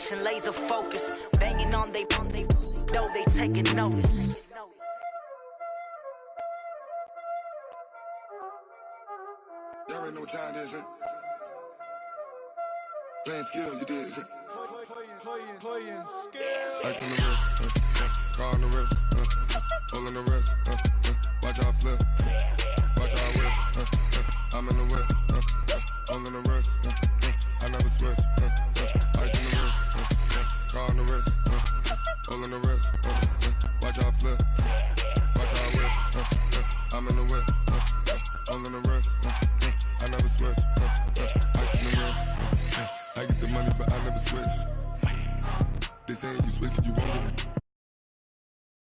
concentration, laser focus. Banging on they though they taking notice. Y'all already know what time it is, huh? Playing skills, you did. Playing skills. Ice on the wrist, car on the wrist, hole in the wrist, watch how I flip, watch how I whip, I'm in the whip, hole in the wrist, I never switch, ice on the wrist, car on the wrist, hole in the wrist, watch how I flip, watch how I whip, I'm in the whip, hole in the wrist, I never switch, ice on the wrist, I get the money but I never switch. They saying you switch, you won't get it.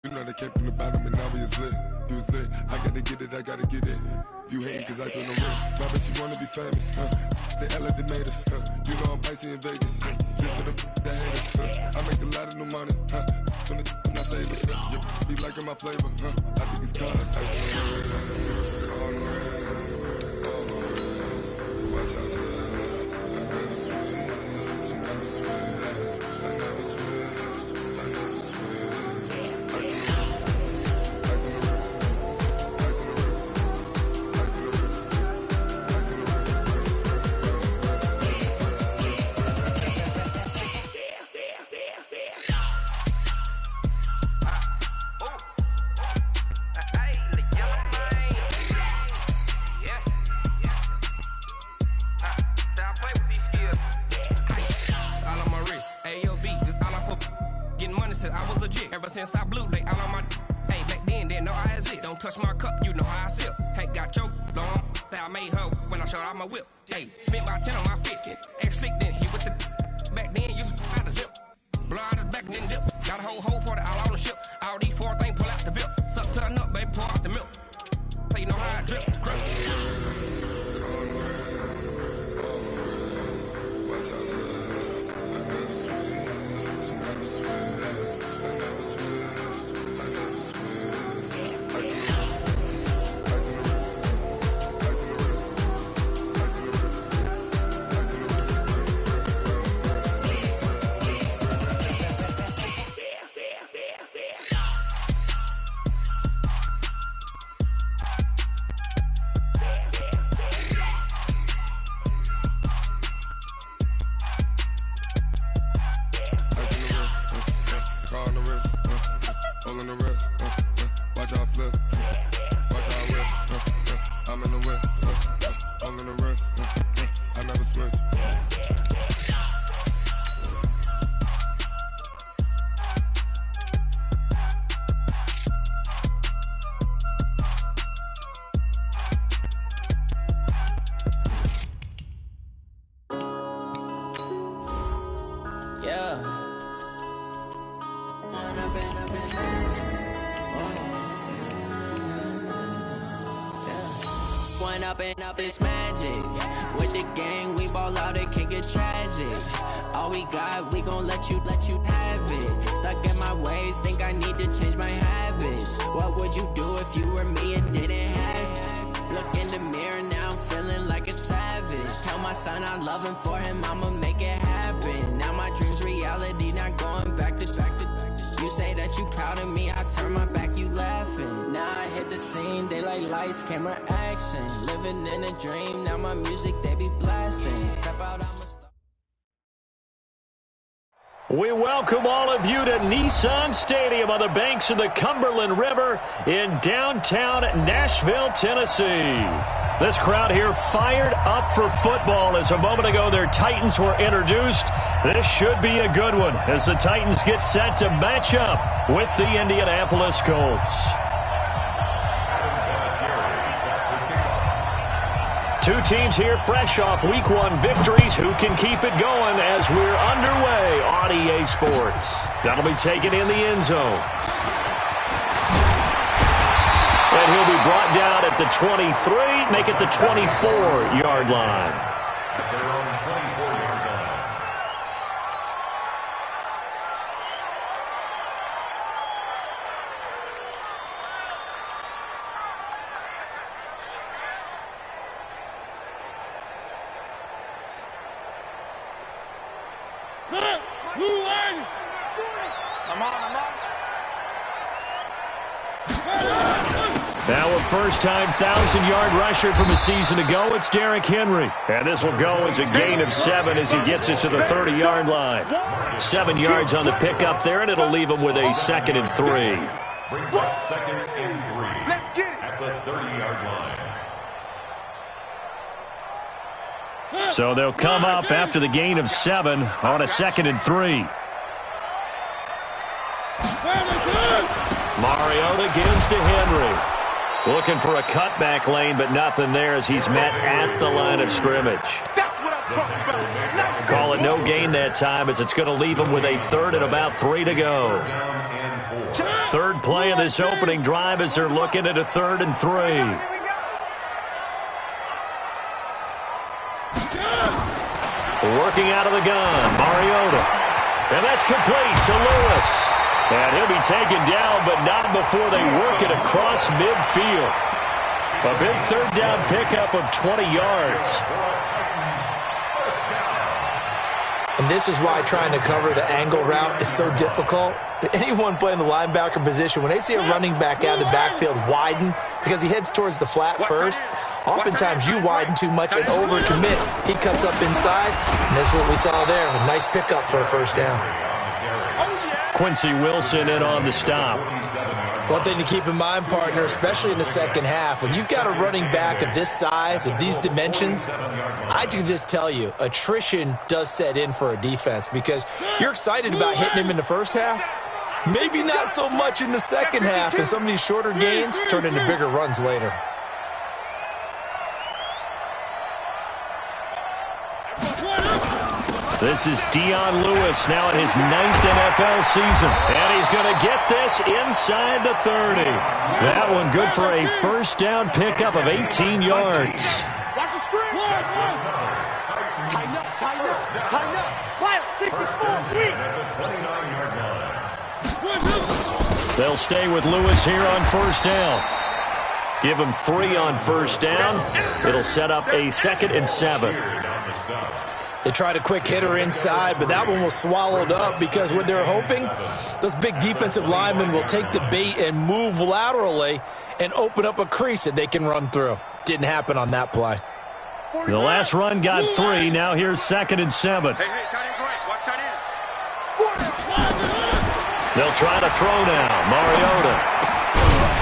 You know they came from the bottom and now we is lit. You was lit, I gotta get it, I gotta get it. You hating cause ice on the wrist. Why bet you wanna be famous, They act like they made us, You know I'm icy in Vegas, This for the haters, I make a lot of new money, When the not save us, You be liking my flavor, I think it's cause ice on the wrist, on the wrist, on the wrist. Watch out, I never switch, I never switch. I never switch, I never switch. Ice on the wrist, ice on the wrist, ice on the wrist, ice on the wrist, ice on the wrist, I was legit. Ever since I blew, they all on my. Hey, back then, didn't know I exist. Don't touch my cup, you know how I sip. Hey, got your long. Say I made her when I showed out my whip. Hey, spent my 10 on my 50. Ex-slick, then hit with the. Back then, used to out the zip. Blow out his back, then dip. Got a whole party all on the ship. All these four things, pull out the VIP. Suck to the nut, baby, pour out the milk. So you know how I drip. Up this magic. With the gang, we ball out, it can get tragic. All we got, we gon' let you have it. Stuck in my ways, think I need to change my habits. What would you do if you were me and didn't have it? Look in the mirror, now I'm feeling like a savage. Tell my son I love him, for him I'ma make it happen. Now my dream's reality, not going back to. You say that you proud of me, I turn my back, you laughing. Now I hit the scene, they like lights, camera, action. Living in a dream, now my music, they be blasting. Step out, I'm a star. We welcome all of you to Nissan Stadium on the banks of the Cumberland River in downtown Nashville, Tennessee. This crowd here fired up for football as a moment ago their Titans were introduced. This should be a good one as the Titans get set to match up with the Indianapolis Colts. Two teams here fresh off Week 1 victories. Who can keep it going as we're underway on EA Sports? That'll be taken in the end zone. And he'll be brought down at the 23, make it the 24-yard line. Now a first-time 1,000-yard rusher from a season ago, it's Derrick Henry. And this will go as a gain of 7 as he gets it to the 30-yard line. 7 yards on the pickup there, and it'll leave him with a 2nd and 3. Brings up 2nd and 3. Let's get it. At the 30-yard line. So they'll come up after the gain of 7 on a 2nd and 3. Mariota gives to Henry. Looking for a cutback lane, but nothing there as he's met at the line of scrimmage. That's what I'm talking about. Call it no gain that time as it's going to leave him with a 3rd and about 3 to go. 3rd play of this opening drive as they're looking at a 3rd and 3. Working out of the gun, Mariota. And that's complete to Lewis. And he'll be taken down, but not before they work it across midfield. A big 3rd down pickup of 20 yards. And this is why trying to cover the angle route is so difficult. Anyone playing the linebacker position, when they see a running back out of the backfield widen, because he heads towards the flat first, oftentimes you widen too much and overcommit. He cuts up inside, and that's what we saw there. A nice pickup for a 1st down. Quincy Wilson in on the stop. One thing to keep in mind, partner, especially in the second half, when you've got a running back of this size, of these dimensions, I can just tell you, attrition does set in for a defense because you're excited about hitting him in the first half. Maybe not so much in the second half, and some of these shorter gains turn into bigger runs later. This is Dion Lewis now in his 9th NFL season. And he's going to get this inside the 30. That one good for a 1st down pickup of 18 yards. Watch the screen. Tighten up, tighten up, tighten up. Wild, 64, They'll stay with Lewis here on 1st down. Give him 3 on 1st down. It'll set up a 2nd and 7. They tried a quick hitter inside, but that one was swallowed up because what they're hoping, those big defensive linemen will take the bait and move laterally and open up a crease that they can run through. Didn't happen on that play. The last run got 3. Now here's 2nd and 7. Hey, tight end's right. Watch tight end. They'll try to throw now. Mariota.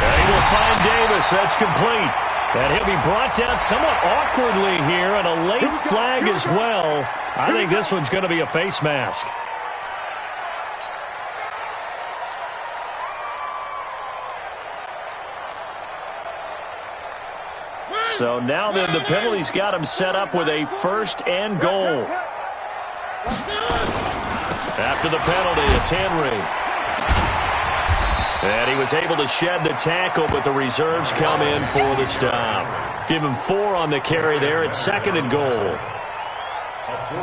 And he will find Davis. That's complete. And he'll be brought down somewhat awkwardly here, and a late flag as well. I think this one's going to be a face mask. So now then the penalty's got him set up with a 1st and goal. After the penalty, it's Henry. And he was able to shed the tackle, but the reserves come in for the stop. Give him 4 on the carry there at 2nd and goal.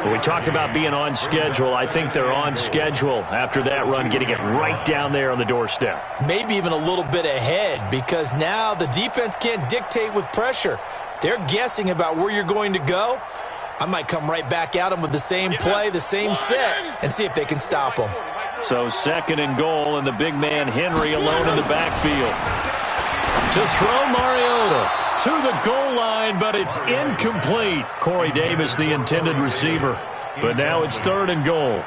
When we talk about being on schedule, I think they're on schedule after that run, getting it right down there on the doorstep. Maybe even a little bit ahead because now the defense can't dictate with pressure. They're guessing about where you're going to go. I might come right back at them with the same play, the same set, and see if they can stop them. So 2nd and goal, and the big man Henry alone in the backfield. To throw Mariota to the goal line, but it's incomplete. Corey Davis, the intended receiver. But now it's 3rd and goal.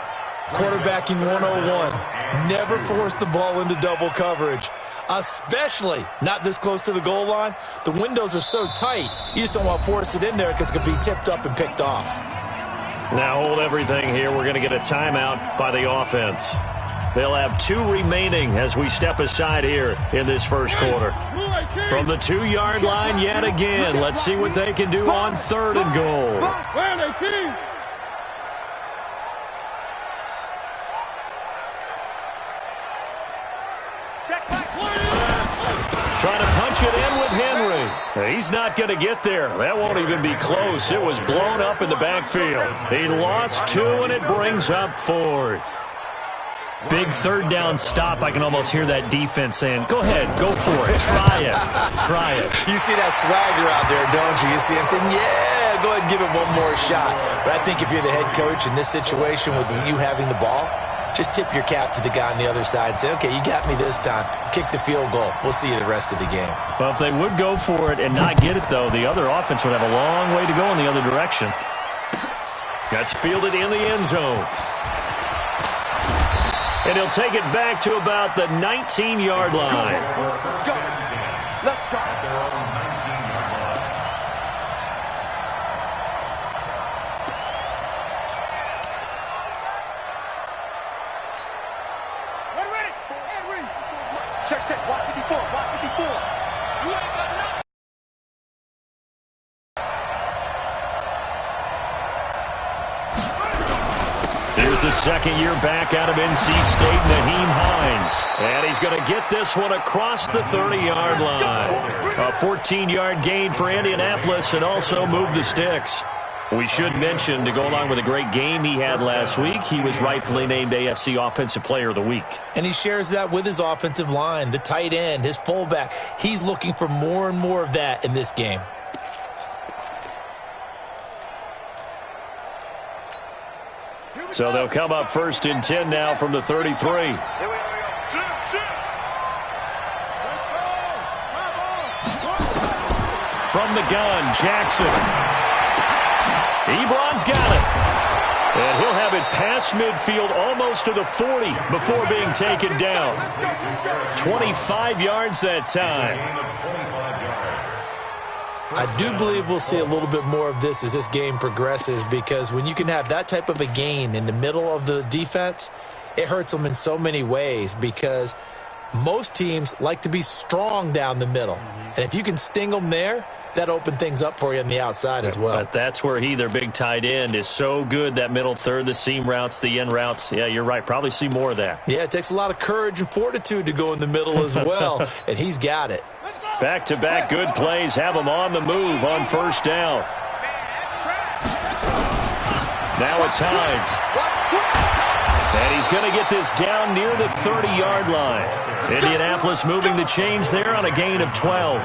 Quarterbacking 101. Never force the ball into double coverage, especially not this close to the goal line. The windows are so tight, you just don't want to force it in there because it could be tipped up and picked off. Now hold everything here. We're going to get a timeout by the offense. They'll have 2 remaining as we step aside here in this first quarter. From the 2-yard line yet again. Let's see what they can do on 3rd and goal. Trying to punch it in with Henry. He's not going to get there. That won't even be close. It was blown up in the backfield. He lost 2, and it brings up 4th. Big 3rd down stop. I can almost hear that defense saying, go ahead, go for it. Try it. Try it. You see that swagger out there, don't you? You see him saying, yeah, to go ahead and give it one more shot. But I think if you're the head coach in this situation with you having the ball, just tip your cap to the guy on the other side and say, okay, you got me this time. Kick the field goal. We'll see you the rest of the game. Well, if they would go for it and not get it, though, the other offense would have a long way to go in the other direction. That's fielded in the end zone. And he'll take it back to about the 19-yard line. Let's go. Let's go. Check, check, watch 54, watch 54. You ain't got nothing. Here's the second year back out of NC State, Naheem Hines. And he's going to get this one across the 30-yard line. A 14-yard gain for Indianapolis and also move the sticks. We should mention, to go along with a great game he had last week, he was rightfully named AFC Offensive Player of the Week. And he shares that with his offensive line, the tight end, his fullback. He's looking for more and more of that in this game. So they'll come up 1st and 10 now from the 33. From the gun, Jackson. Ebron's got it. And he'll have it past midfield almost to the 40 before being taken down. 25 yards that time. I do believe we'll see a little bit more of this as this game progresses, because when you can have that type of a gain in the middle of the defense, it hurts them in so many ways, because most teams like to be strong down the middle. And if you can sting them there, that opened things up for you on the outside as well. But that's where their big tight end, is so good, that middle third, the seam routes, the end routes. Yeah, you're right. Probably see more of that. Yeah, it takes a lot of courage and fortitude to go in the middle as well, and he's got it. Back-to-back good plays have him on the move on 1st down. Now it's Hines. And he's going to get this down near the 30-yard line. Indianapolis moving the chains there on a gain of 12.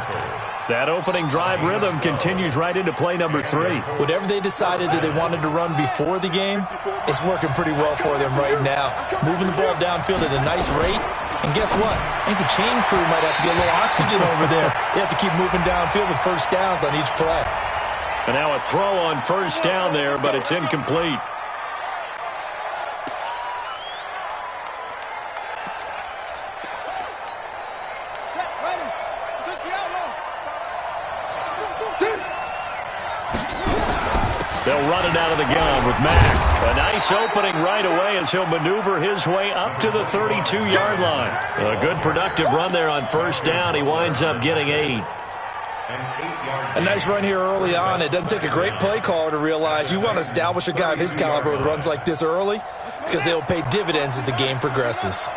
That opening drive rhythm continues right into play number 3. Whatever they decided that they wanted to run before the game, it's working pretty well for them right now. Moving the ball downfield at a nice rate. And guess what? I think the chain crew might have to get a little oxygen over there. They have to keep moving downfield with 1st downs on each play. And now a throw on 1st down there, but it's incomplete. They'll run it out of the gun with Mack. A nice opening right away as he'll maneuver his way up to the 32-yard line. A good productive run there on 1st down. He winds up getting 8. A nice run here early on. It doesn't take a great play caller to realize you want to establish a guy of his caliber with runs like this early, because they'll pay dividends as the game progresses.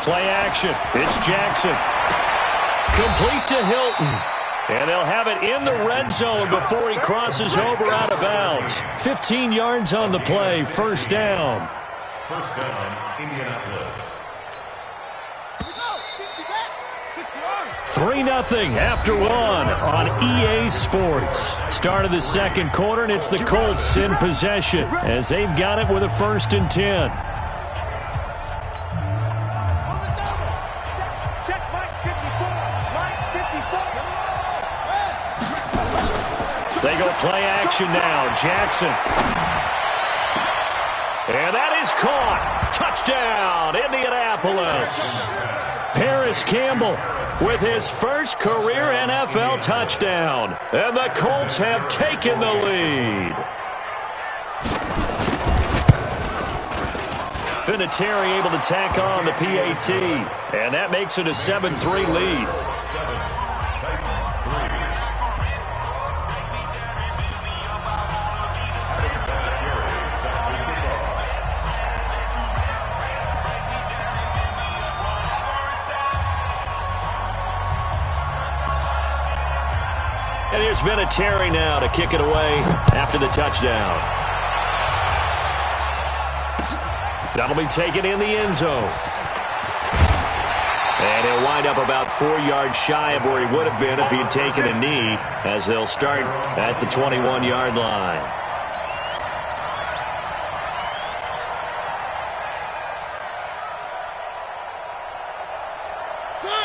Play action. It's Jackson. Complete to Hilton. And they'll have it in the red zone before he crosses over out of bounds. 15 yards on the play, 1st down. 1st down, Indianapolis. 3-0 after 1 on EA Sports. Start of the second quarter, and it's the Colts in possession as they've got it with a 1st and 10. They go play action now. Jackson. And that is caught. Touchdown, Indianapolis. Paris Campbell with his first career NFL touchdown. And the Colts have taken the lead. Vinatieri able to tack on the PAT. And that makes it a 7-3 lead. And here's Vinatieri now to kick it away after the touchdown. That'll be taken in the end zone. And he'll wind up about 4 yards shy of where he would have been if he had taken a knee, as they'll start at the 21-yard line.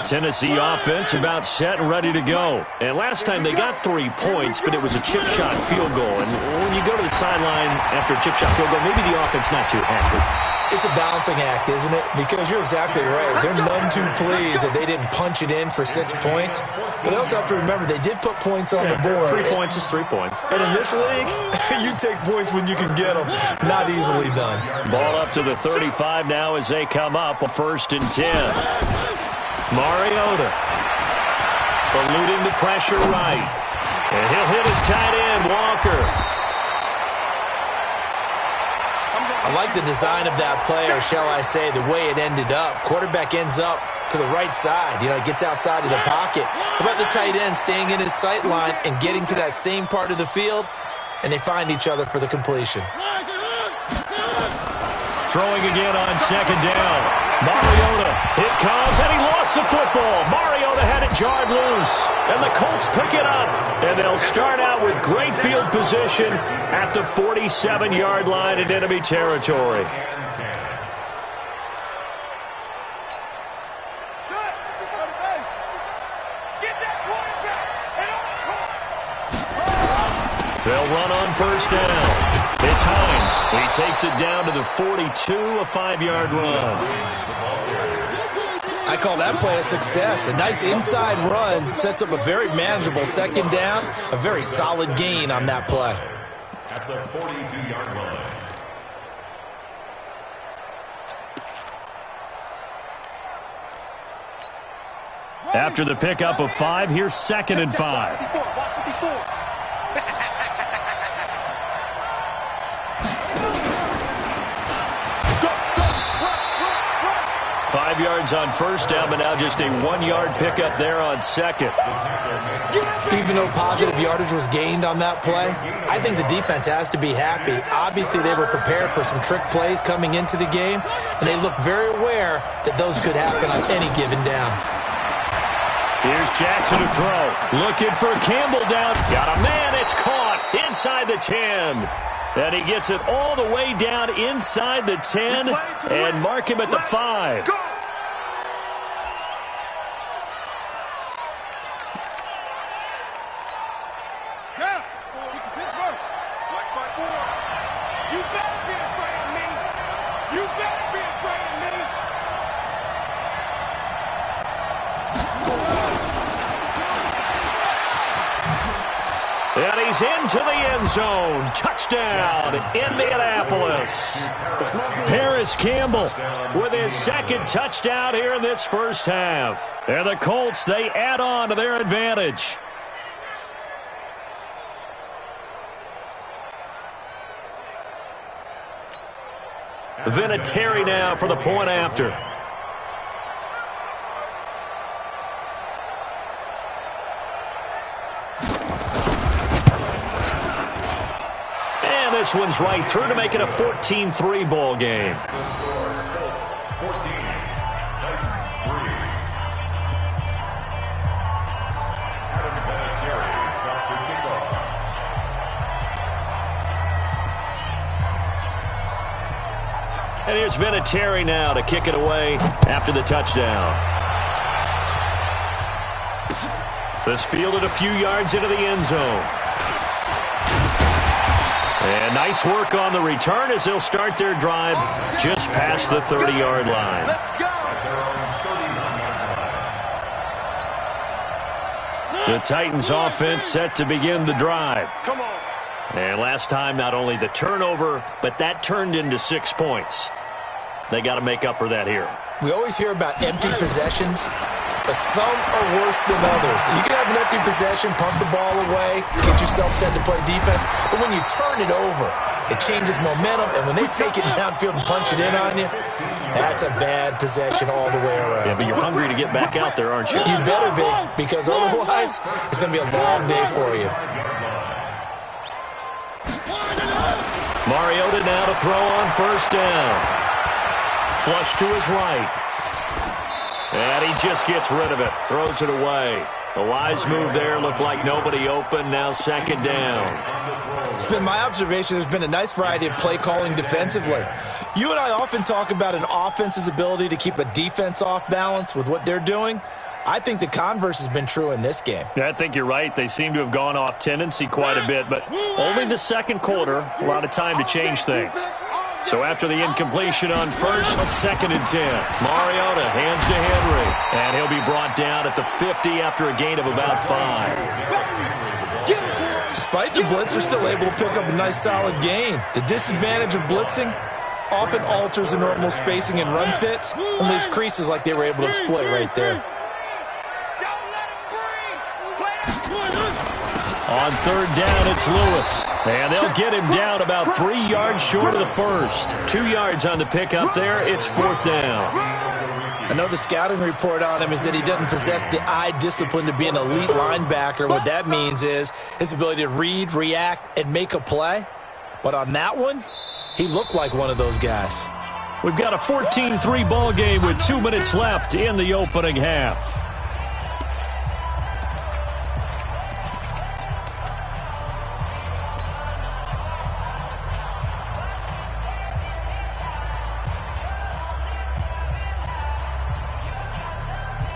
Tennessee offense about set and ready to go. And last time they got 3 points, but it was a chip shot field goal. And when you go to the sideline after a chip shot field goal, maybe the offense not too happy. It's a balancing act, isn't it? Because you're exactly right. They're none too pleased that they didn't punch it in for 6 points. But they also have to remember they did put points on the board. 3 points is 3 points. And in this league, you take points when you can get them. Not easily done. Ball up to the 35 now as they come up. 1st and 10. Mariota eluding the pressure right. And he'll hit his tight end, Walker. I like the design of that play, or shall I say, the way it ended up. Quarterback ends up to the right side. You know, he gets outside of the pocket. How about the tight end staying in his sight line and getting to that same part of the field, and they find each other for the completion. Throwing again on 2nd down. Mariota, it comes, and he lost the football. Mariota had it jarred loose, and the Colts pick it up. And they'll start out with great field position at the 47-yard line in enemy territory. They'll run on 1st down. It's Hines. He takes it down to the 42, a 5-yard run. I call that play a success. A nice inside run sets up a very manageable 2nd down. A very solid gain on that play. At the 42-yard line. After the pickup of 5, here's 2nd and 5. 5 yards on 1st down, but now just a 1-yard pickup there on 2nd. Even though positive yardage was gained on that play, I think the defense has to be happy. Obviously, they were prepared for some trick plays coming into the game, and they looked very aware that those could happen on any given down. Here's Jackson to throw. Looking for Campbell down. Got a man. It's caught inside the 10. And he gets it all the way down inside the 10 and mark him at the 5. And he's into the end zone. Touchdown, Indianapolis. Paris Campbell with his 2nd touchdown here in this 1st half. And the Colts, they add on to their advantage. Vinatieri now for the point after. This one's right through to make it a 14-3 ball game. 14, Titans 3. Adam Vinatieri set to kick off. And here's Vinatieri now to kick it away after the touchdown. This fielded a few yards into the end zone. And nice work on the return as they'll start their drive just past the 30-yard line. The Titans offense set to begin the drive. And last time, not only the turnover, but that turned into 6 points. They got to make up for that here. We always hear about empty possessions, but some are worse than others. You can have an empty possession, punt the ball away, get yourself set to play defense, but when you turn it over, it changes momentum, and when they take it downfield and punch it in on you, that's a bad possession all the way around. Yeah, but you're hungry to get back out there, aren't you? You better be, because otherwise, it's going to be a long day for you. Mariota now to throw on 1st down. Flush to his right. And he just gets rid of it, throws it away. A wise move there, looked like nobody open, now second down. It's been my observation there's been a nice variety of play calling defensively. You and I often talk about an offense's ability to keep a defense off balance with what they're doing. I think the converse has been true in this game. Yeah, I think you're right. They seem to have gone off tendency quite a bit, but only the second quarter, a lot of time to change things. So after the incompletion on first, second and 10. Mariota hands to Henry, and he'll be brought down at the 50 after a gain of about 5. Despite the blitz, they're still able to pick up a nice solid gain. The disadvantage of blitzing often alters the normal spacing and run fits and leaves creases like they were able to exploit right there. On third down, it's Lewis. And they'll get him down about 3 yards short of the first. 2 yards on the pickup there. It's fourth down. I know the scouting report on him is that he doesn't possess the eye discipline to be an elite linebacker. What that means is his ability to read, react, and make a play. But on that one, he looked like one of those guys. We've got a 14-3 ball game with 2 minutes left in the opening half.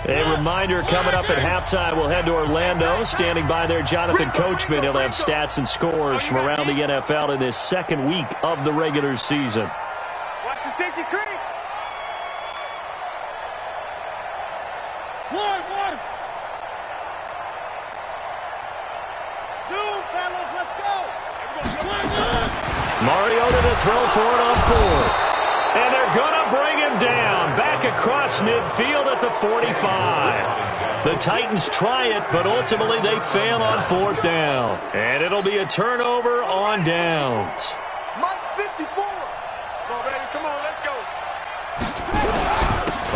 A reminder coming up at halftime, we'll head to Orlando. Standing by there, Jonathan Coachman. He'll have stats and scores from around the NFL in this second week of the regular season. Watch the safety creek. One. Zoom, fellas, let's go. Mariota to throw for it on fourth. And they're going to bring him down. Back across midfield at the 45. The Titans try it, but ultimately they fail on fourth down. And it'll be a turnover on downs. Mike 54. Come on, baby. Come on, let's go.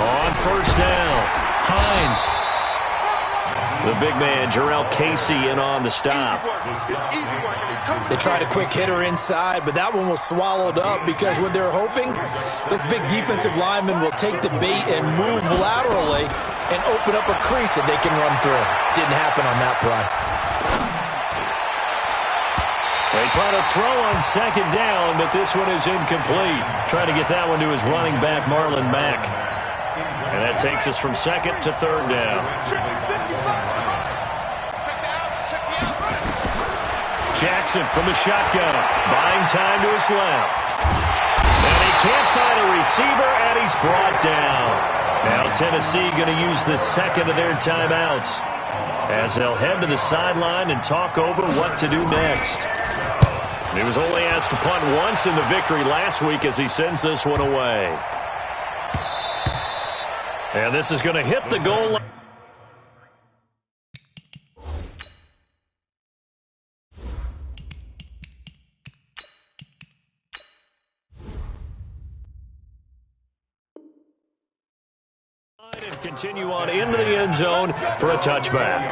On first down, Hines. The big man, Jarrell Casey, in on the stop. They tried a quick hitter inside, but that one was swallowed up because what they're hoping, those big defensive linemen will take the bait and move laterally and open up a crease that they can run through. Didn't happen on that play. They try to throw on second down, but this one is incomplete. Trying to get that one to his running back, Marlon Mack. And that takes us from second to third down. Jackson from the shotgun, buying time to his left. And he can't find a receiver, and he's brought down. Now Tennessee going to use the second of their timeouts as they'll head to the sideline and talk over what to do next. He was only asked to punt once in the victory last week as he sends this one away. And this is going to hit the goal line. And continue on into the end zone for a touchback.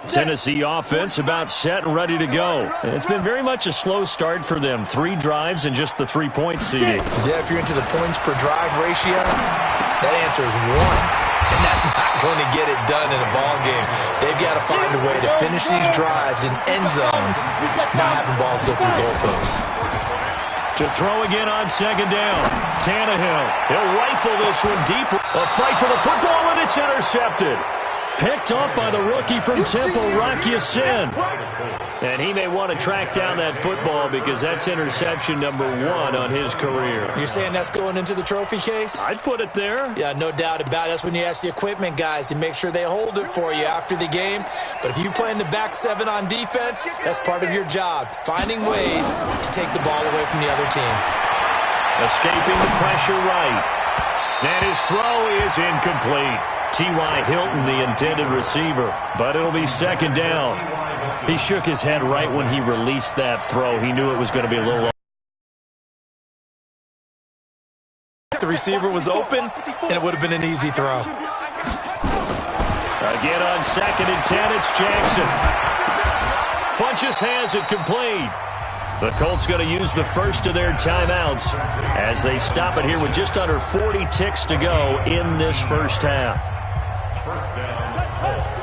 Tennessee offense about set and ready to go. It's been very much a slow start for them. 3 drives and just the 3-point seeding. Yeah, if you're into the points per drive ratio, that answer is 1. And that's not going to get it done in a ball game. They've got to find a way to finish these drives in end zones, not having balls go through goalposts. To throw again on second down. Tannehill. He'll rifle this one deep. A fight for the football, and it's intercepted. Picked up by the rookie from Temple, Rocky Sin. And he may want to track down that football because that's interception number 1 on his career. You're saying that's going into the trophy case? I'd put it there. Yeah, no doubt about it. That's when you ask the equipment guys to make sure they hold it for you after the game. But if you play in the back 7 on defense, that's part of your job, finding ways to take the ball away from the other team. Escaping the pressure right. And his throw is incomplete. T.Y. Hilton, the intended receiver, but it'll be second down. He shook his head right when he released that throw. He knew it was going to be a little. The receiver was open, and it would have been an easy throw. Again on 2nd and 10, it's Jackson. Funchess has it complete. The Colts going to use the first of their timeouts as they stop it here with just under 40 ticks to go in this first half. First down, Colts.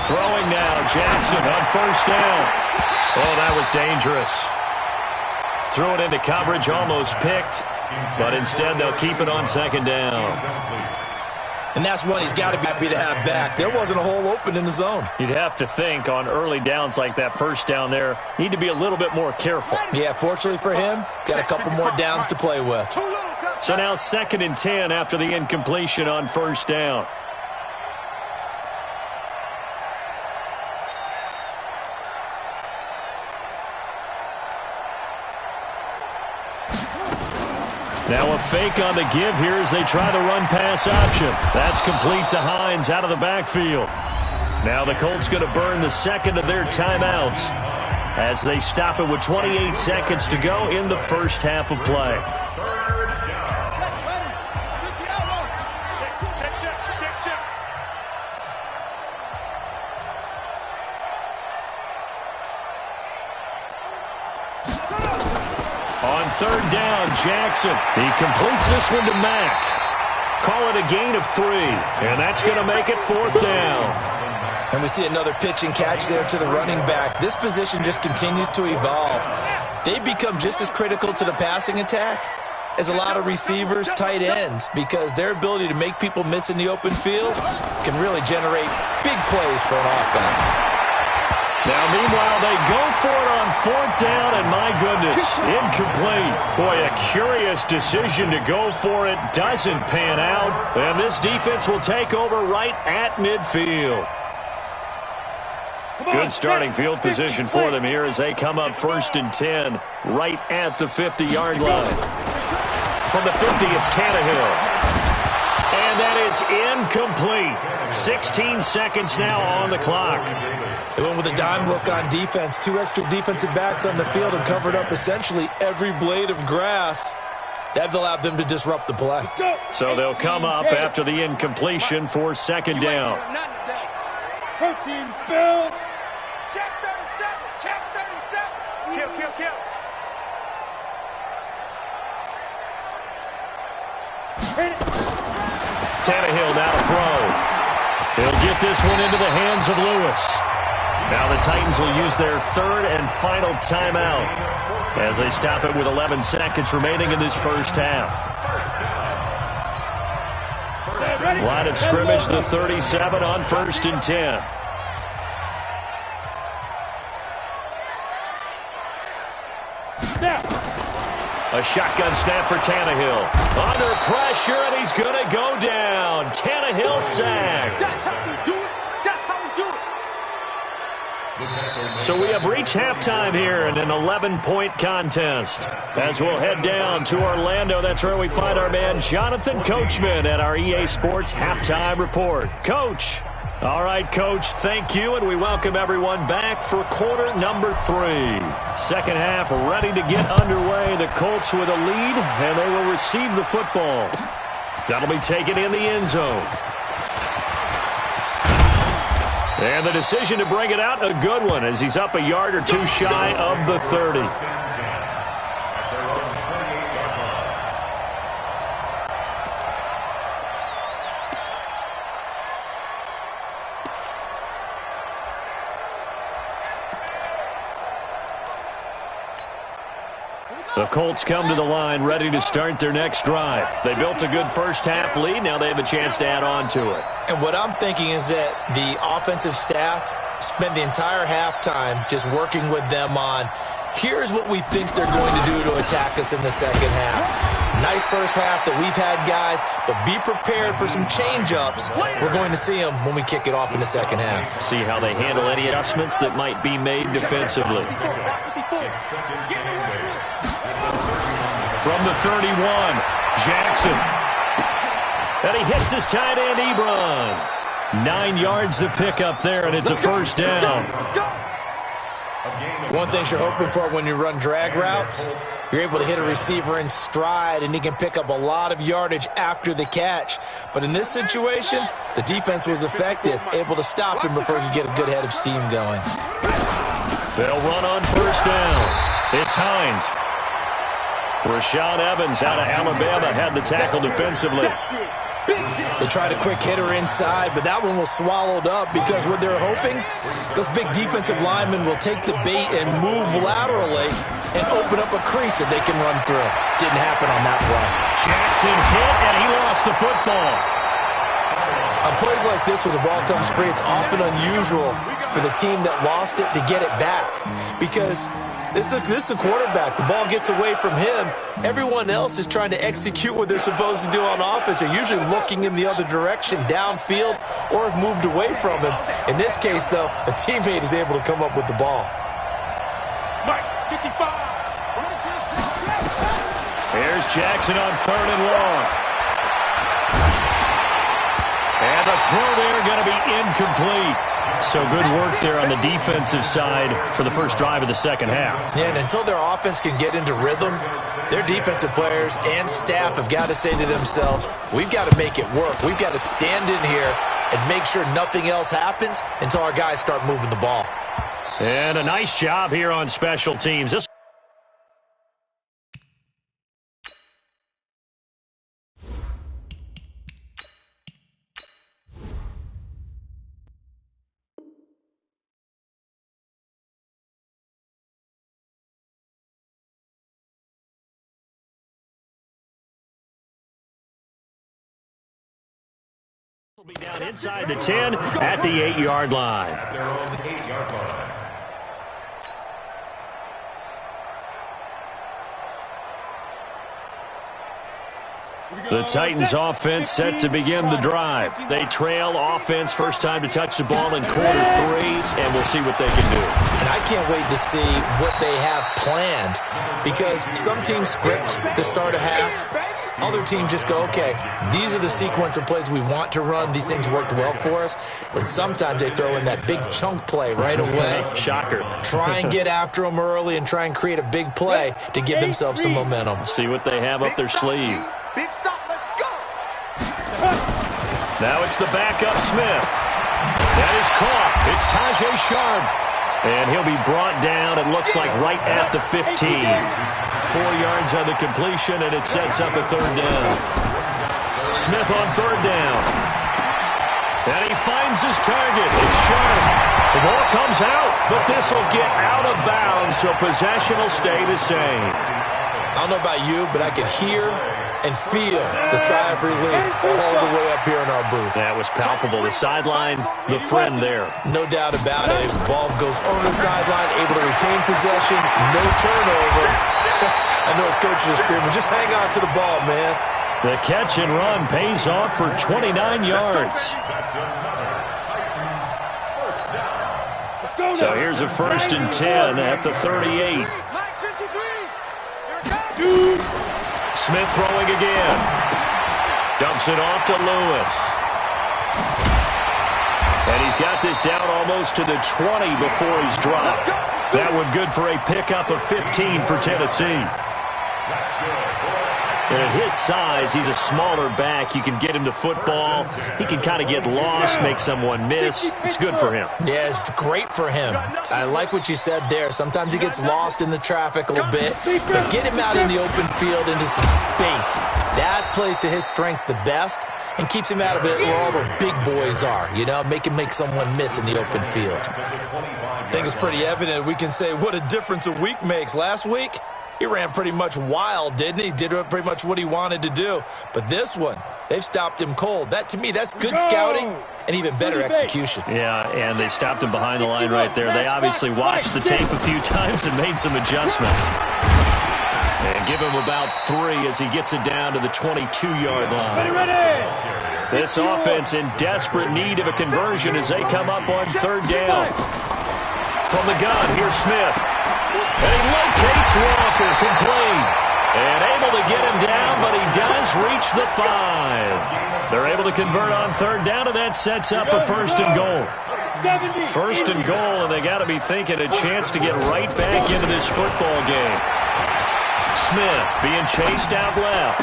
Throwing now, Jackson on first down. Oh, that was dangerous. Threw it into coverage, almost picked, but instead they'll keep it on 2nd down. And that's one he's got to be happy to have back. There wasn't a hole open in the zone. You'd have to think on early downs like that first down there, need to be a little bit more careful. Yeah, fortunately for him, got a couple more downs to play with. So now 2nd and 10 after the incompletion on first down. Now a fake on the give here as they try the run-pass option. That's complete to Hines out of the backfield. Now the Colts going to burn the second of their timeouts as they stop it with 28 seconds to go in the first half of play. On 3rd down, Jackson. He completes this one to Mack. Call it a gain of 3, and that's going to make it 4th down. And we see another pitch and catch there to the running back. This position just continues to evolve. They become just as critical to the passing attack as a lot of receivers, tight ends, because their ability to make people miss in the open field can really generate big plays for an offense. Now, meanwhile, they go for it on 4th down, and my goodness, incomplete. Boy, a curious decision to go for it. Doesn't pan out, and this defense will take over right at midfield. Good starting field position for them here as they come up 1st and 10, right at the 50-yard line. From the 50, it's Tannehill. And that is incomplete. 16 seconds now on the clock. They went with a dime look on defense. 2 extra defensive backs on the field and covered up essentially every blade of grass. That allowed them to disrupt the play. So they'll come up after the incompletion for 2nd down. Protein spill. Check 37. Check 37. Kill. Tannehill now to throw. He'll get this one into the hands of Lewis. Now the Titans will use their 3rd and final timeout as they stop it with 11 seconds remaining in this first half. Line of scrimmage, the 37 on 1st and 10. A shotgun snap for Tannehill. Under pressure, and he's going to go down. Tannehill sacked. That's how we do it. That's how we do it. So we have reached halftime here in an 11-point contest. As we'll head down to Orlando, that's where we find our man Jonathan Coachman at our EA Sports Halftime Report. Coach. All right, Coach, thank you, and we welcome everyone back for quarter number 3. Second half ready to get underway. The Colts with a lead, and they will receive the football. That'll be taken in the end zone. And the decision to bring it out, a good one, as he's up a yard or 2 shy of the 30. The Colts come to the line ready to start their next drive. They built a good first half lead. Now they have a chance to add on to it. And what I'm thinking is that the offensive staff spent the entire halftime just working with them on, here's what we think they're going to do to attack us in the second half. Nice first half that we've had, guys, but be prepared for some change-ups. We're going to see them when we kick it off in the second half. See how they handle any adjustments that might be made defensively. From the 31, Jackson. And he hits his tight end, Ebron. 9 yards to pick up there, and it's a first down. One thing you're hoping for when you run drag routes, you're able to hit a receiver in stride, and he can pick up a lot of yardage after the catch. But in this situation, the defense was effective, able to stop him before he could get a good head of steam going. They'll run on first down. It's Hines. Rashaan Evans out of Alabama had the tackle defensively. They tried a quick hitter inside, but that one was swallowed up because what they're hoping, those big defensive linemen will take the bait and move laterally and open up a crease that they can run through. Didn't happen on that play. Jackson hit, and he lost the football. On plays like this where the ball comes free, it's often unusual for the team that lost it to get it back because this is a quarterback. The ball gets away from him. Everyone else is trying to execute what they're supposed to do on offense. They're usually looking in the other direction, downfield, or have moved away from him. In this case, though, a teammate is able to come up with the ball. Here's Jackson on 3rd and long. And the throw there going to be incomplete. So good work there on the defensive side for the first drive of the second half. Yeah, and until their offense can get into rhythm, their defensive players and staff have got to say to themselves, we've got to make it work. We've got to stand in here and make sure nothing else happens until our guys start moving the ball. And a nice job here on special teams. This will be down inside the 10 at the 8-yard line. At their own 8-yard line. The Titans offense set to begin the drive. They trail offense first time to touch the ball in quarter 3, and we'll see what they can do. And I can't wait to see what they have planned because some teams script to start a half. Other teams just go, okay, these are the sequence of plays we want to run. These things worked well for us. And sometimes they throw in that big chunk play right away. Shocker. Try and get after them early and try and create a big play to give themselves some momentum. See what they have up their sleeve. Big stop, let's go. Now it's the backup Smith. That is caught. It's Tajay Sharp. And he'll be brought down, it looks like, right at the 15. 4 yards on the completion, and it sets up a 3rd down. Smith on 3rd down. And he finds his target. It's Sharp. The ball comes out, but this will get out of bounds, so possession will stay the same. I don't know about you, but I could hear and feel the sigh of relief all the way up here in our booth. That was palpable. The sideline, the friend there. No doubt about it. Ball goes over the sideline, able to retain possession, no turnover. I know his coach is screaming, just hang on to the ball, man. The catch and run pays off for 29 yards. So here's a 1st and 10 at the 38. Smith throwing again. Dumps it off to Lewis. And he's got this down almost to the 20 before he's dropped. That one good for a pickup of 15 for Tennessee. And at his size, he's a smaller back. You can get him to football. He can kind of get lost, make someone miss. It's good for him. Yeah, it's great for him. I like what you said there. Sometimes he gets lost in the traffic a little bit, but get him out in the open field into some space. That plays to his strengths the best and keeps him out of it where all the big boys are, you know, make him make someone miss in the open field. I think it's pretty evident we can say what a difference a week makes. Last week, he ran pretty much wild, didn't he? Did pretty much what he wanted to do. But this one, they've stopped him cold. That, to me, that's good scouting and even better execution. Yeah, and they stopped him behind the line right there. They obviously watched the tape a few times and made some adjustments. And give him about 3 as he gets it down to the 22-yard line. This offense in desperate need of a conversion as they come up on 3rd down. From the gun, here's Smith. And he locates Walker, complete. And able to get him down, but he does reach the 5. They're able to convert on third down, and that sets up a first and goal. First and goal, and they got to be thinking a chance to get right back into this football game. Smith being chased out left.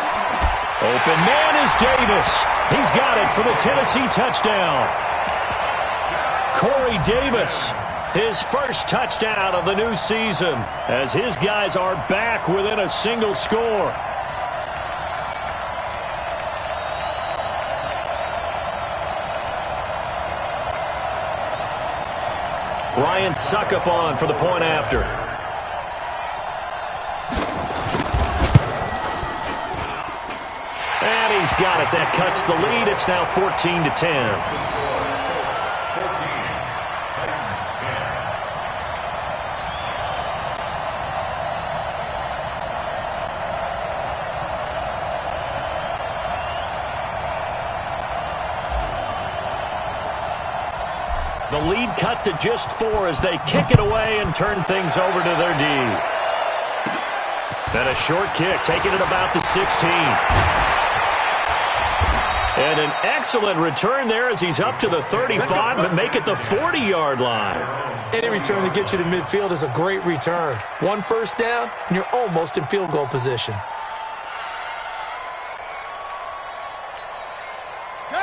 Open man is Davis. He's got it for the Tennessee touchdown. Corey Davis, his first touchdown of the new season, as his guys are back within a single score. Ryan Suckup on for the point after. And he's got it. That cuts the lead. It's now 14-10. The lead cut to just 4 as they kick it away and turn things over to their D. Then a short kick, taking it about the 16. And an excellent return there as he's up to the 35, but make it the 40-yard line. Any return that gets you to midfield is a great return. 1 first down, and you're almost in field goal position.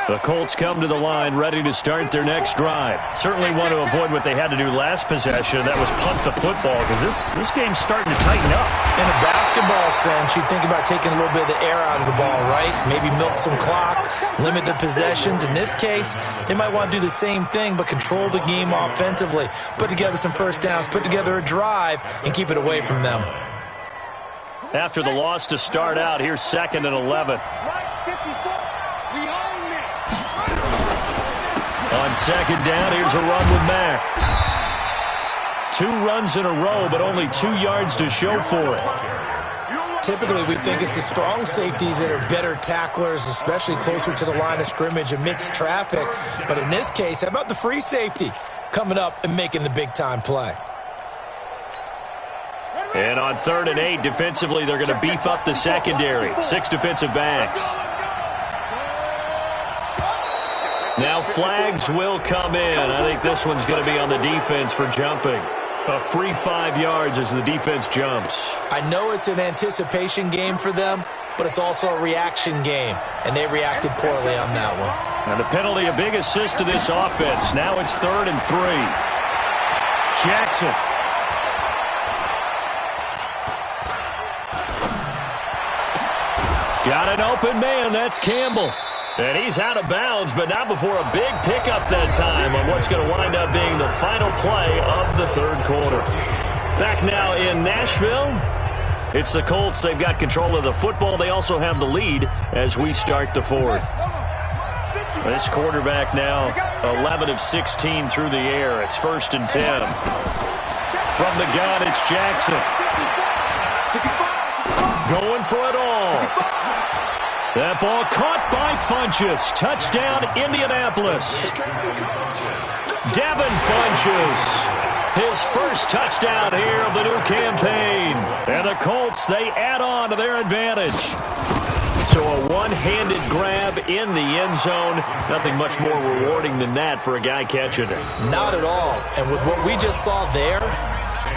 The Colts come to the line ready to start their next drive. Certainly want to avoid what they had to do last possession. That was punt the football, because this game's starting to tighten up. In a basketball sense, you think about taking a little bit of the air out of the ball, right? Maybe milk some clock, limit the possessions. In this case, they might want to do the same thing, but control the game offensively. Put together some first downs, put together a drive, and keep it away from them. After the loss to start out, here's 2nd and 11. On 2nd down, here's a run with Mack. 2 runs in a row, but only 2 yards to show for it. Typically, we think it's the strong safeties that are better tacklers, especially closer to the line of scrimmage amidst traffic. But in this case, how about the free safety coming up and making the big-time play? And on 3rd and 8, defensively, they're going to beef up the secondary. 6 defensive backs. Now flags will come in. I think this one's going to be on the defense for jumping. A free 5 yards as the defense jumps. I know it's an anticipation game for them, but it's also a reaction game, and they reacted poorly on that one. And the penalty, a big assist to this offense. Now it's 3rd and 3. Jackson. Got an open man. That's Campbell. And he's out of bounds, but not before a big pickup that time on what's going to wind up being the final play of the 3rd quarter. Back now in Nashville, it's the Colts. They've got control of the football. They also have the lead as we start the 4th. This quarterback now 11 of 16 through the air. It's 1st and 10. From the gun, it's Jackson. Going for it all. That ball caught by Funchess. Touchdown, Indianapolis. Devin Funchess. His first touchdown here of the new campaign. And the Colts, they add on to their advantage. So a one-handed grab in the end zone. Nothing much more rewarding than that for a guy catching it. Not at all. And with what we just saw there,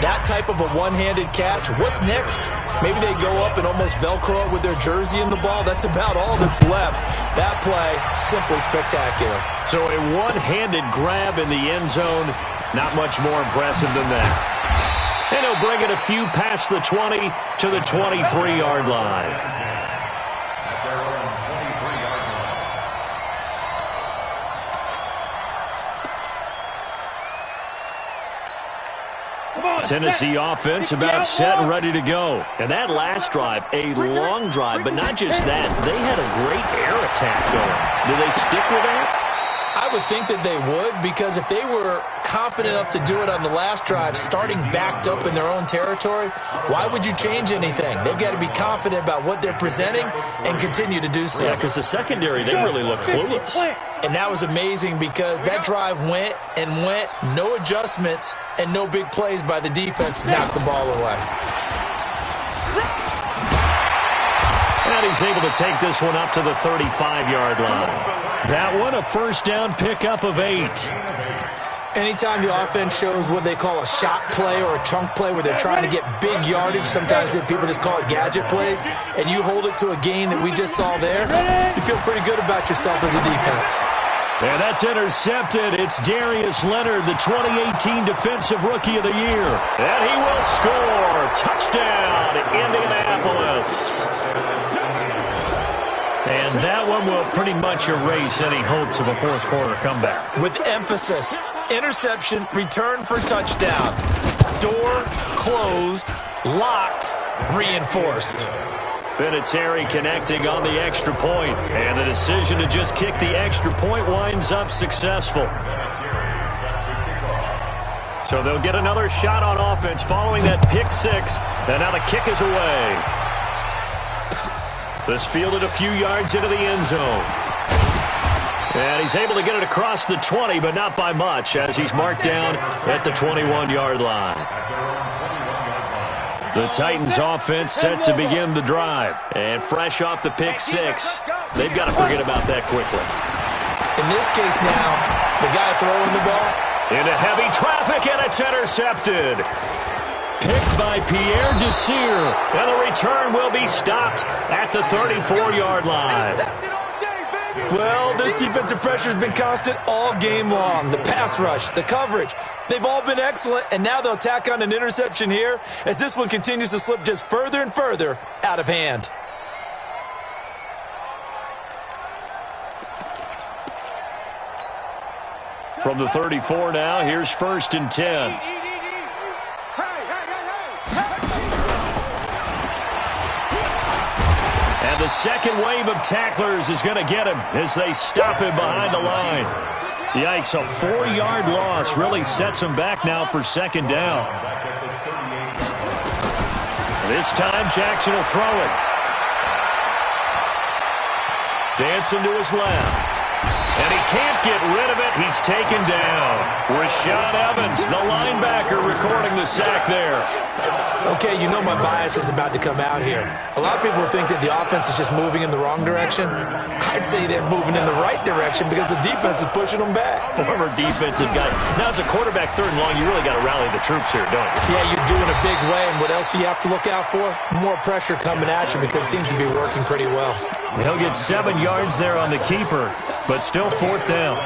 that type of a one-handed catch, what's next? Maybe they go up and almost Velcro it with their jersey in the ball. That's about all that's left. That play, simply spectacular. So a one-handed grab in the end zone, not much more impressive than that. And he'll bring it a few past the 20 to the 23-yard line. Tennessee offense about set and ready to go. And that last drive, a long drive, but not just that. They had a great air attack going. Do they stick with that? I would think that they would, because if they were confident enough to do it on the last drive, starting backed up in their own territory, why would you change anything? They've got to be confident about what they're presenting and continue to do so. Yeah, because the secondary, they really look clueless. And that was amazing because that drive went and went, no adjustments and no big plays by the defense to knock the ball away. And he's able to take this one up to the 35-yard line. That one, a first down pickup of 8. Anytime the offense shows what they call a shot play or a chunk play where they're trying to get big yardage, sometimes people just call it gadget plays, and you hold it to a gain that we just saw there, you feel pretty good about yourself as a defense. And that's intercepted. It's Darius Leonard, the 2018 Defensive Rookie of the Year. And he will score. Touchdown, Indianapolis. And that one will pretty much erase any hopes of a fourth quarter comeback. With emphasis, interception, return for touchdown. Door closed, locked, reinforced. Vinatieri connecting on the extra point, and the decision to just kick the extra point winds up successful. So they'll get another shot on offense following that pick six, and now the kick is away. This fielded a few yards into the end zone. And he's able to get it across the 20, but not by much, as he's marked down at the 21-yard line. The Titans offense set to begin the drive. And fresh off the pick six, they've got to forget about that quickly. In this case now, the guy throwing the ball into heavy traffic, and it's intercepted. Picked by Pierre Desir, and the return will be stopped at the 34-yard line. Well, this defensive pressure has been constant all game long. The pass rush, the coverage, they've all been excellent, and now they'll tack on an interception here as this one continues to slip just further and further out of hand. From the 34 now, here's 1st and 10. And the second wave of tacklers is going to get him as they stop him behind the line. Yikes, a 4-yard loss really sets him back now for 2nd down. This time, Jackson will throw it. Dancing to his left. And he can't get rid of it. He's taken down. Rashad Evans, the linebacker, recording the sack there. Okay, you know my bias is about to come out here. A lot of people think that the offense is just moving in the wrong direction. I'd say they're moving in the right direction because the defense is pushing them back. Former defensive guy. Now, as a quarterback, 3rd and long, you really got to rally the troops here, don't you? Yeah, you're doing a big way, and what else do you have to look out for? More pressure coming at you because it seems to be working pretty well. He'll get 7 yards there on the keeper, but still 4th down.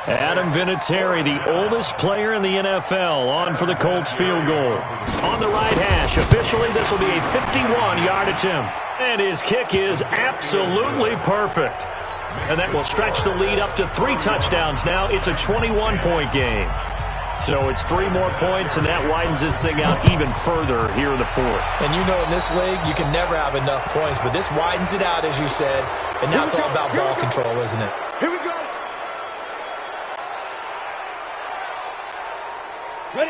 Adam Vinatieri, the oldest player in the NFL, on for the Colts field goal. On the right hash, officially this will be a 51-yard attempt. And his kick is absolutely perfect. And that will stretch the lead up to 3 touchdowns now. It's a 21-point game. So it's 3 more points, and that widens this thing out even further here in the 4th. And you know in this league, you can never have enough points, but this widens it out, as you said. And now it's all about ball control, isn't it? Here we go.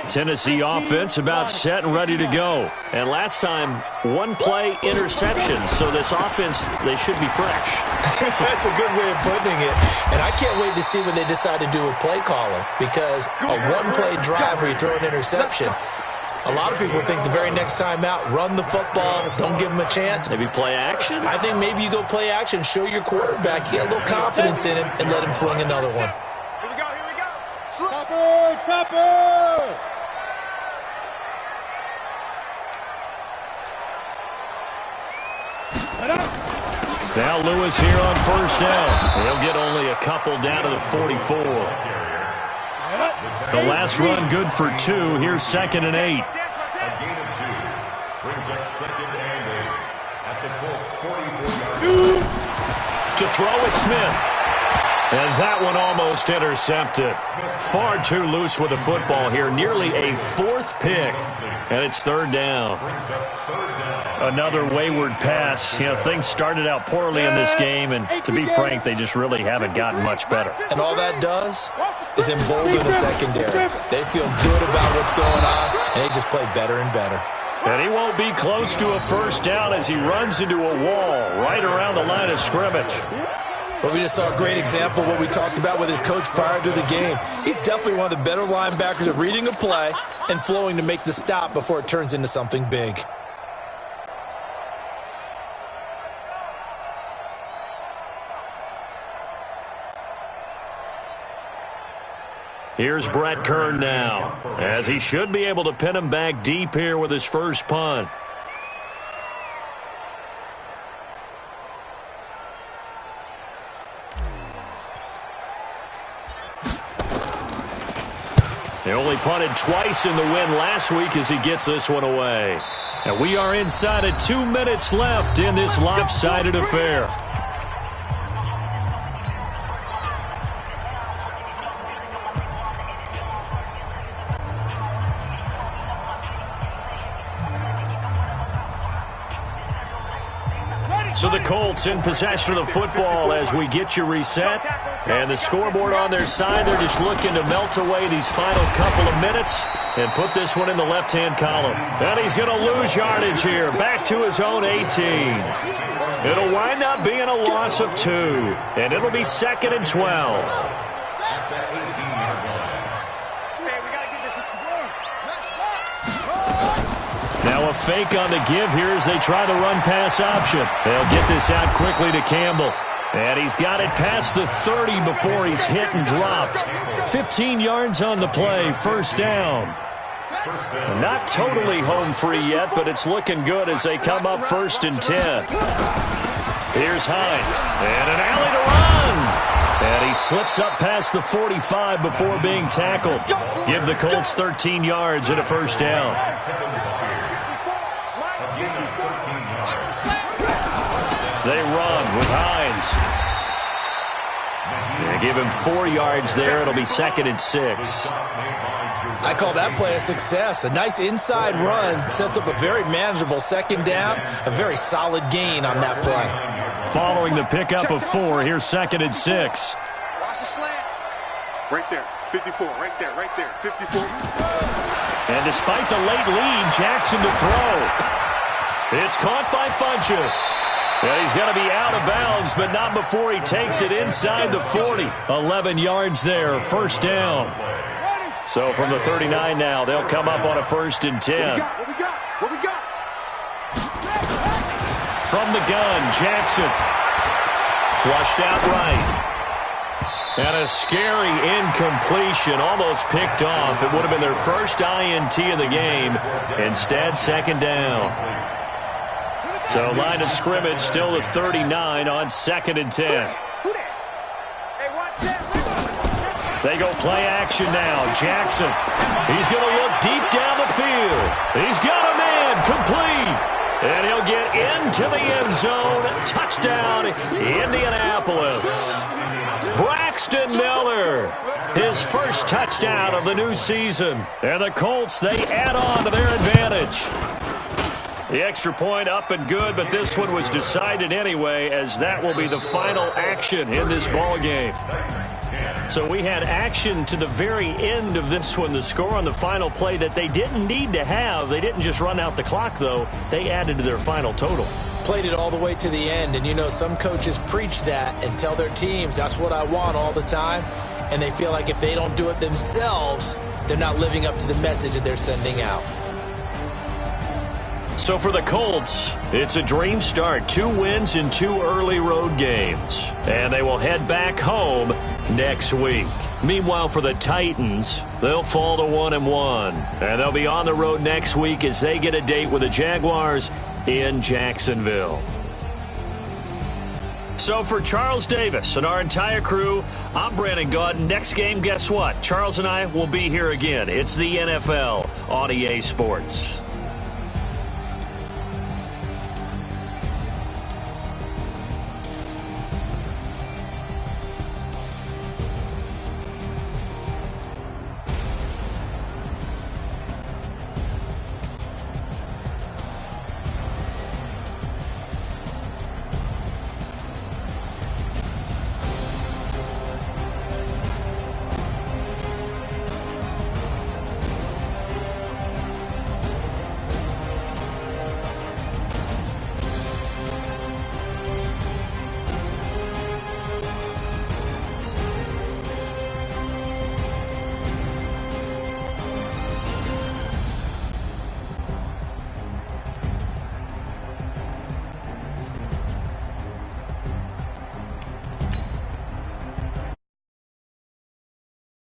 Tennessee offense about set and ready to go. And last time, 1-play interception. So this offense, they should be fresh. That's a good way of putting it. And I can't wait to see what they decide to do with play calling. Because a 1-play drive where you throw an interception, a lot of people think the very next time out, run the football, don't give them a chance. Maybe play action? I think maybe you go play action, show your quarterback, you get a little confidence in him, and let him fling another one. Here we go, here we go. Topper! Now Lewis here on 1st down. He'll get only a couple down to the 44. The last run good for 2. Here's 2nd and 8. A gain of 2 brings up 2nd and 8 at the Colts 44-yard line. To throw is Smith. And that one almost intercepted. Far too loose with the football here. Nearly a 4th pick. And it's 3rd down. Another wayward pass. You know, things started out poorly in this game, and to be frank, they just really haven't gotten much better. And all that does is embolden the secondary. They feel good about what's going on, and they just play better and better. And he won't be close to a 1st down as he runs into a wall right around the line of scrimmage. But we just saw a great example of what we talked about with his coach prior to the game. He's definitely one of the better linebackers at reading a play and flowing to make the stop before it turns into something big. Here's Brett Kern now, as he should be able to pin him back deep here with his first punt. He only punted twice in the win last week as he gets this one away. And we are inside of 2 minutes left in this lopsided affair. So the Colts in possession of the football as we get you reset. And the scoreboard on their side, they're just looking to melt away these final couple of minutes and put this one in the left-hand column. And he's going to lose yardage here, back to his own 18. It'll wind up being a loss of 2, and it'll be 2nd and 12. Now a fake on the give here as they try the run-pass option. They'll get this out quickly to Campbell. And he's got it past the 30 before he's hit and dropped. 15 yards on the play, first down. Not totally home free yet, but it's looking good as they come up 1st and 10. Here's Hines, and an alley to run. And he slips up past the 45 before being tackled. Give the Colts 13 yards and a first down. They run with Hines. They give him 4 yards there. It'll be 2nd and 6. I call that play a success. A nice inside run sets up a very manageable second down. A very solid gain on that play. Following the pickup of 4, here's 2nd and 6. Watch the slant. Right there. 54. Right there. Right there. 54. And despite the late lead, Jackson to throw. It's caught by Funchess. And he's going to be out of bounds, but not before he takes it inside the 40. 11 yards there, first down. So from the 39 now, they'll come up on a 1st and 10. What we got? From the gun, Jackson. Flushed out right. And a scary incompletion, almost picked off. It would have been their first INT of the game. Instead, 2nd down. So line of scrimmage still at 39 on 2nd and 10. They go play action now. Jackson. He's going to look deep down the field. He's got a man complete. And he'll get into the end zone. Touchdown, Indianapolis. Braxton Miller. His first touchdown of the new season. And the Colts, they add on to their advantage. The extra point up and good, but this one was decided anyway, as that will be the final action in this ball game. So we had action to the very end of this one. The score on the final play that they didn't need to have. They didn't just run out the clock, though. They added to their final total. Played it all the way to the end, and you know some coaches preach that and tell their teams that's what I want all the time, and they feel like if they don't do it themselves, they're not living up to the message that they're sending out. So for the Colts, it's a dream start. 2 wins in 2 early road games. And they will head back home next week. Meanwhile, for the Titans, they'll fall to 1-1. And they'll be on the road next week as they get a date with the Jaguars in Jacksonville. So for Charles Davis and our entire crew, I'm Brandon Gaudin. Next game, guess what? Charles and I will be here again. It's the NFL on EA Sports.